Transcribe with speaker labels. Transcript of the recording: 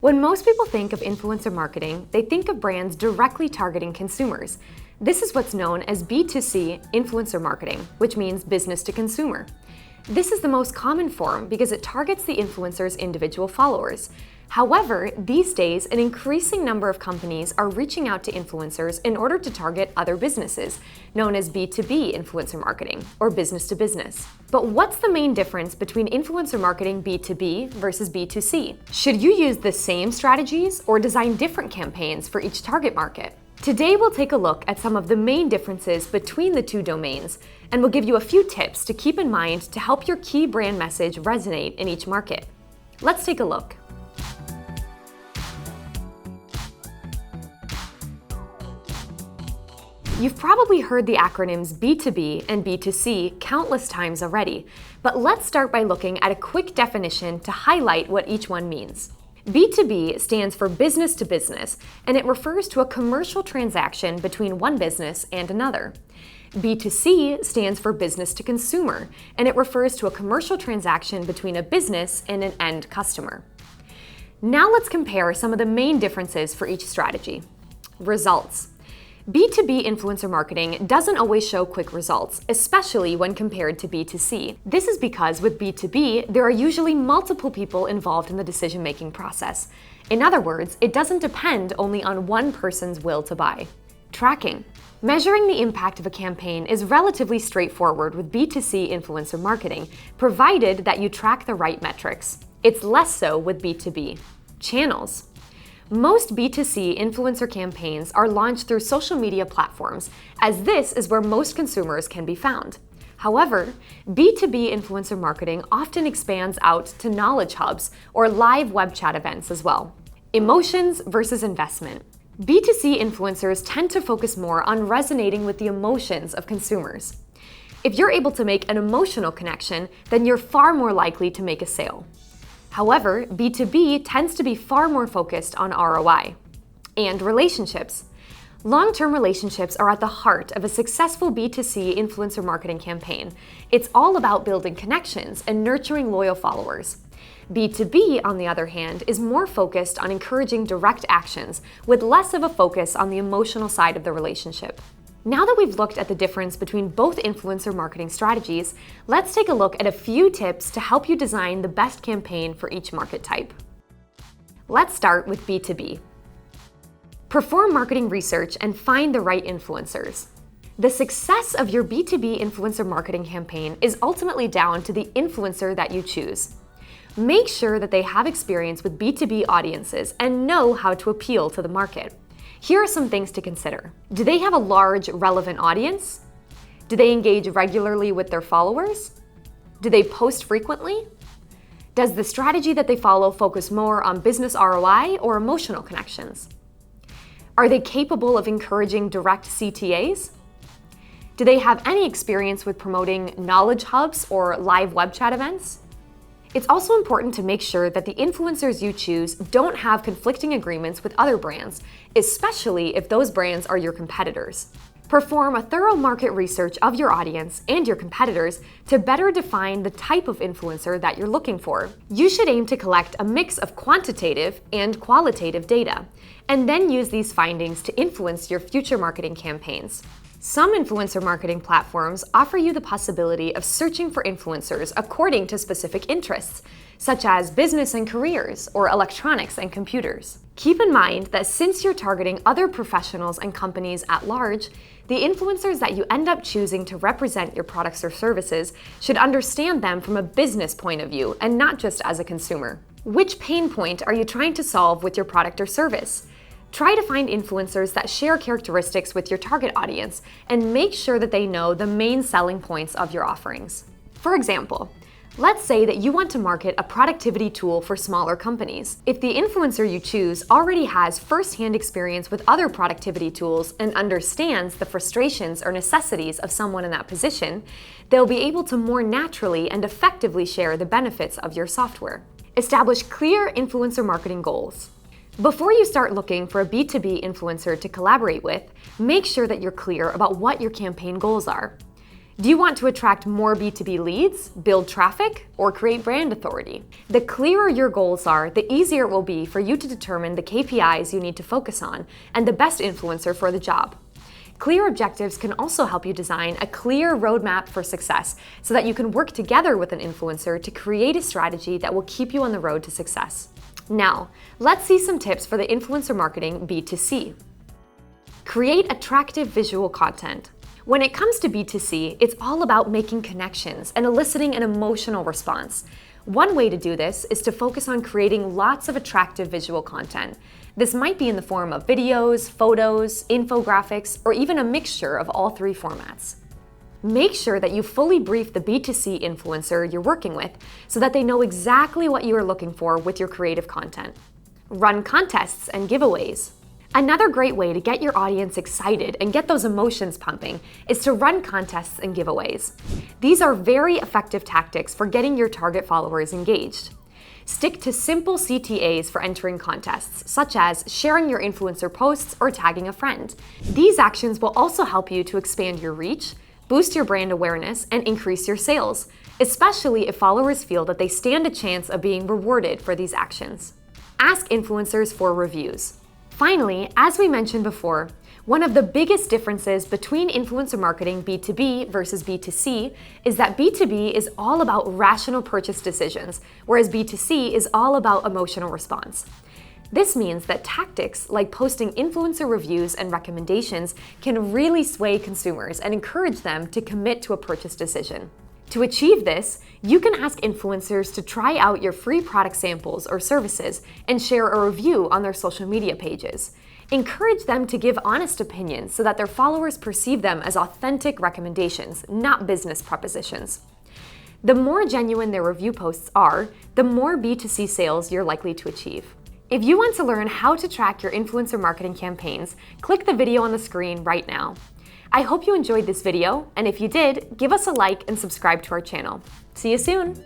Speaker 1: When most people think of influencer marketing, they think of brands directly targeting consumers. This is what's known as B2C influencer marketing, which means business to consumer. This is the most common form because it targets the influencer's individual followers. However, these days, an increasing number of companies are reaching out to influencers in order to target other businesses, known as B2B influencer marketing, or business to business. But what's the main difference between influencer marketing B2B versus B2C? Should you use the same strategies or design different campaigns for each target market? Today, we'll take a look at some of the main differences between the two domains, and we'll give you a few tips to keep in mind to help your key brand message resonate in each market. Let's take a look. You've probably heard the acronyms B2B and B2C countless times already, but let's start by looking at a quick definition to highlight what each one means. B2B stands for business to business, and it refers to a commercial transaction between one business and another. B2C stands for business to consumer, and it refers to a commercial transaction between a business and an end customer. Now let's compare some of the main differences for each strategy. Results. B2B influencer marketing doesn't always show quick results, especially when compared to B2C. This is because with B2B, there are usually multiple people involved in the decision-making process. In other words, it doesn't depend only on one person's will to buy. Tracking. Measuring the impact of a campaign is relatively straightforward with B2C influencer marketing, provided that you track the right metrics. It's less so with B2B. Channels. Most B2C influencer campaigns are launched through social media platforms, as this is where most consumers can be found. However, B2B influencer marketing often expands out to knowledge hubs or live web chat events as well. Emotions versus investment. B2C influencers tend to focus more on resonating with the emotions of consumers. If you're able to make an emotional connection, then you're far more likely to make a sale. However, B2B tends to be far more focused on ROI. And relationships. Long-term relationships are at the heart of a successful B2C influencer marketing campaign. It's all about building connections and nurturing loyal followers. B2B, on the other hand, is more focused on encouraging direct actions, with less of a focus on the emotional side of the relationship. Now that we've looked at the difference between both influencer marketing strategies, let's take a look at a few tips to help you design the best campaign for each market type. Let's start with B2B. Perform marketing research and find the right influencers. The success of your B2B influencer marketing campaign is ultimately down to the influencer that you choose. Make sure that they have experience with B2B audiences and know how to appeal to the market. Here are some things to consider. Do they have a large, relevant audience? Do they engage regularly with their followers? Do they post frequently? Does the strategy that they follow focus more on business ROI or emotional connections? Are they capable of encouraging direct CTAs? Do they have any experience with promoting knowledge hubs or live web chat events? It's also important to make sure that the influencers you choose don't have conflicting agreements with other brands, especially if those brands are your competitors. Perform a thorough market research of your audience and your competitors to better define the type of influencer that you're looking for. You should aim to collect a mix of quantitative and qualitative data, and then use these findings to influence your future marketing campaigns. Some influencer marketing platforms offer you the possibility of searching for influencers according to specific interests, such as business and careers or electronics and computers. Keep in mind that since you're targeting other professionals and companies at large, the influencers that you end up choosing to represent your products or services should understand them from a business point of view and not just as a consumer. Which pain point are you trying to solve with your product or service? Try to find influencers that share characteristics with your target audience and make sure that they know the main selling points of your offerings. For example, let's say that you want to market a productivity tool for smaller companies. If the influencer you choose already has first-hand experience with other productivity tools and understands the frustrations or necessities of someone in that position, they'll be able to more naturally and effectively share the benefits of your software. Establish clear influencer marketing goals. Before you start looking for a B2B influencer to collaborate with, make sure that you're clear about what your campaign goals are. Do you want to attract more B2B leads, build traffic, or create brand authority? The clearer your goals are, the easier it will be for you to determine the KPIs you need to focus on and the best influencer for the job. Clear objectives can also help you design a clear roadmap for success so that you can work together with an influencer to create a strategy that will keep you on the road to success. Now, let's see some tips for the influencer marketing B2C. Create attractive visual content. When it comes to B2C, it's all about making connections and eliciting an emotional response. One way to do this is to focus on creating lots of attractive visual content. This might be in the form of videos, photos, infographics, or even a mixture of all three formats. Make sure that you fully brief the B2C influencer you're working with so that they know exactly what you are looking for with your creative content. Run contests and giveaways. Another great way to get your audience excited and get those emotions pumping is to run contests and giveaways. These are very effective tactics for getting your target followers engaged. Stick to simple CTAs for entering contests, such as sharing your influencer posts or tagging a friend. These actions will also help you to expand your reach, boost your brand awareness, and increase your sales, especially if followers feel that they stand a chance of being rewarded for these actions. Ask influencers for reviews. Finally, as we mentioned before, one of the biggest differences between influencer marketing B2B versus B2C is that B2B is all about rational purchase decisions, whereas B2C is all about emotional response. This means that tactics like posting influencer reviews and recommendations can really sway consumers and encourage them to commit to a purchase decision. To achieve this, you can ask influencers to try out your free product samples or services and share a review on their social media pages. Encourage them to give honest opinions so that their followers perceive them as authentic recommendations, not business propositions. The more genuine their review posts are, the more B2C sales you're likely to achieve. If you want to learn how to track your influencer marketing campaigns, click the video on the screen right now. I hope you enjoyed this video, and if you did, give us a like and subscribe to our channel. See you soon!